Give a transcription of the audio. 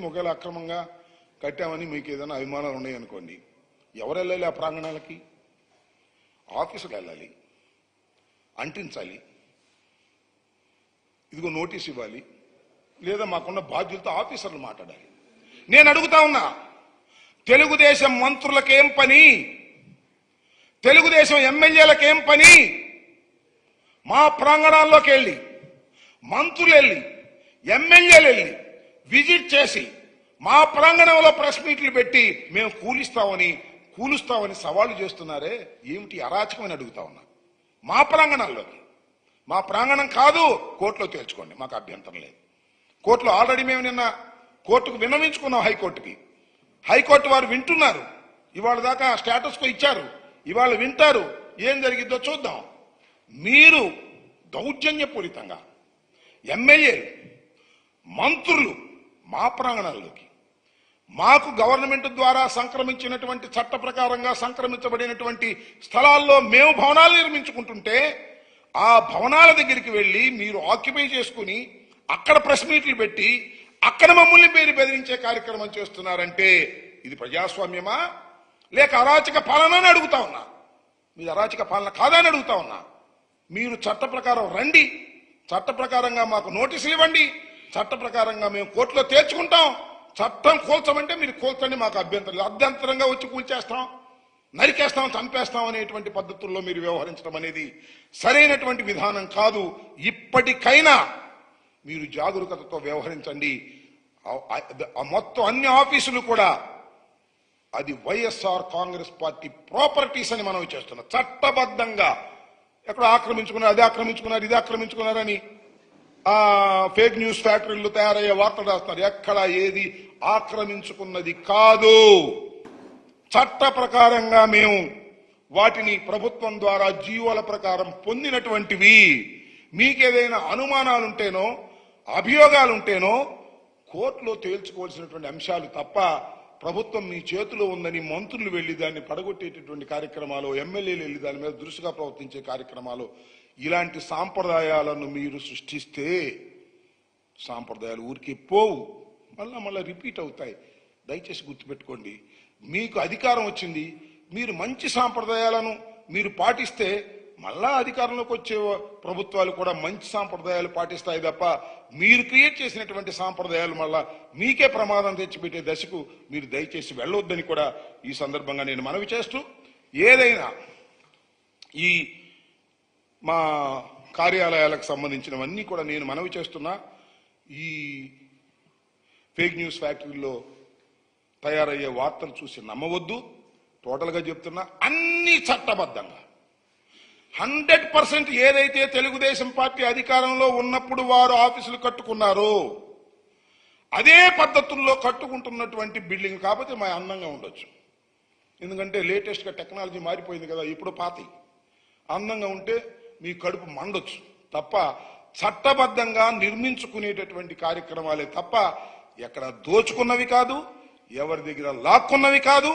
ఒకవేళ అక్రమంగా కట్టామని మీకు ఏదైనా అభిమానాలు ఉన్నాయనుకోండి, ఎవరు వెళ్ళాలి ఆ ప్రాంగణాలకి? ఆఫీసుకు వెళ్ళాలి, అంటించాలి, ఇదిగో నోటీస్ ఇవ్వాలి, లేదా మాకున్న బాధ్యులతో ఆఫీసర్లు మాట్లాడాలి. నేను అడుగుతా ఉన్నా, తెలుగుదేశం మంత్రులకేం పని, తెలుగుదేశం ఎమ్మెల్యేలకేం పని? మా ప్రాంగణాల్లోకి వెళ్ళి మంత్రులు వెళ్ళి ఎమ్మెల్యేలు వెళ్ళి విజిట్ చేసి మా ప్రాంగణంలో ప్రెస్ మీట్లు పెట్టి మేము కూలుస్తామని సవాళ్లు చేస్తున్నారే, ఏమిటి అరాచకమని అడుగుతా ఉన్నా. మా ప్రాంగణాల్లోకి, మా ప్రాంగణం కాదు, కోర్టులో తేల్చుకోండి, మాకు అభ్యంతరం లేదు. కోర్టులో ఆల్రెడీ మేము నిన్న కోర్టుకు విన్నవించుకున్నాం, హైకోర్టు వారు వింటున్నారు. ఇవాళ దాకా స్టేటస్కో ఇచ్చారు, ఇవాళ వింటారు. ఏం జరిగిద్దో చూద్దాం. మీరు దౌర్జన్యపూరితంగా ఎమ్మెల్యేలు మంత్రులు మా ప్రాంగణాల్లోకి, మాకు గవర్నమెంట్ ద్వారా సంక్రమించినటువంటి చట్ట ప్రకారంగా సంక్రమించబడినటువంటి స్థలాల్లో మేము భవనాలు నిర్మించుకుంటుంటే ఆ భవనాల దగ్గరికి వెళ్ళి మీరు ఆక్యుపై చేసుకుని అక్కడ ప్రెస్ మీట్లు పెట్టి అక్కడ మమ్మల్ని బెదిరించే కార్యక్రమం చేస్తున్నారంటే ఇది ప్రజాస్వామ్యమా లేక అరాచక పాలన అని అడుగుతా ఉన్నా. మీరు అరాచక పాలన కాదా అని అడుగుతా ఉన్నా. మీరు చట్ట ప్రకారం రండి, చట్ట ప్రకారంగా మాకు నోటీసులు ఇవ్వండి, చట్ట ప్రకారంగా మేము కోర్టులో తేల్చుకుంటాం. చట్టం కూల్చమంటే మీరు కూల్చండి, మాకు అభ్యంతరం లేదు. అభ్యంతరంగా వచ్చి కూల్చేస్తాం, నరికేస్తాం, చంపేస్తాం అనేటువంటి పద్ధతుల్లో మీరు వ్యవహరించడం అనేది సరైనటువంటి విధానం కాదు. ఇప్పటికైనా మీరు జాగరూకతతో వ్యవహరించండి. మొత్తం అన్ని ఆఫీసులు కూడా అది వైఎస్ఆర్ కాంగ్రెస్ పార్టీ ప్రాపర్టీస్ అని మనం చేస్తున్నాం. చట్టబద్ధంగా ఎక్కడ ఆక్రమించుకున్నారు, అది ఆక్రమించుకున్నారు, ఇది ఆక్రమించుకున్నారని ఫేక్ న్యూస్ ఫ్యాక్టరీలు తయారయ్యే వార్తలు రాస్తున్నారు. ఎక్కడ ఏది ఆక్రమించుకున్నది కాదు. చట్ట ప్రకారంగా మేము వాటిని ప్రభుత్వం ద్వారా జీవోల ప్రకారం పొందినటువంటివి. మీకేదైనా అనుమానాలుంటేనో అభియోగాలుంటేనో కోర్టులో తేల్చుకోవాల్సినటువంటి అంశాలు తప్ప ప్రభుత్వం మీ చేతిలో ఉందని మంత్రులు వెళ్లి దాన్ని పడగొట్టేటటువంటి కార్యక్రమాలు, ఎమ్మెల్యేలు వెళ్లి దాని మీద దృష్టిగా ప్రవర్తించే కార్యక్రమాలు, ఇలాంటి సాంప్రదాయాలను మీరు సృష్టిస్తే సాంప్రదాయాలు ఊరికే పోవు, మళ్ళా రిపీట్ అవుతాయి. దయచేసి గుర్తుపెట్టుకోండి, మీకు అధికారం వచ్చింది, మీరు మంచి సాంప్రదాయాలను మీరు పాటిస్తే మళ్ళా అధికారంలోకి వచ్చే ప్రభుత్వాలు కూడా మంచి సాంప్రదాయాలు పాటిస్తాయి తప్ప మీరు క్రియేట్ చేసినటువంటి సాంప్రదాయాలు మళ్ళా మీకే ప్రమాదం తెచ్చిపెట్టే దశకు మీరు దయచేసి వెళ్ళొద్దని కూడా ఈ సందర్భంగా నేను మనవి చేస్తూ, ఏదైనా ఈ మా కార్యాలయాలకు సంబంధించినవన్నీ కూడా నేను మనవి చేస్తున్నా. ఈ ఫేక్ న్యూస్ ఫ్యాక్టరీలో తయారయ్యే వార్తలు చూసి నమ్మవద్దు. టోటల్గా చెప్తున్నా, అన్ని చట్టబద్ధంగా 100% ఏదైతే తెలుగుదేశం పార్టీ అధికారంలో ఉన్నప్పుడు వారు ఆఫీసులు కట్టుకున్నారో అదే పద్ధతుల్లో కట్టుకుంటున్నటువంటి బిల్డింగ్. కాకపోతే మా అందంగా ఉండొచ్చు, ఎందుకంటే లేటెస్ట్గా టెక్నాలజీ మారిపోయింది కదా. ఇప్పుడు పాతి అందంగా ఉంటే మీ కడుపు మండొచ్చు తప్ప చట్టబద్ధంగా నిర్మించుకునేటటువంటి కార్యక్రమాలే తప్ప ఎక్కడ దోచుకున్నవి కాదు, ఎవరి దగ్గర లాక్కున్నవి కాదు.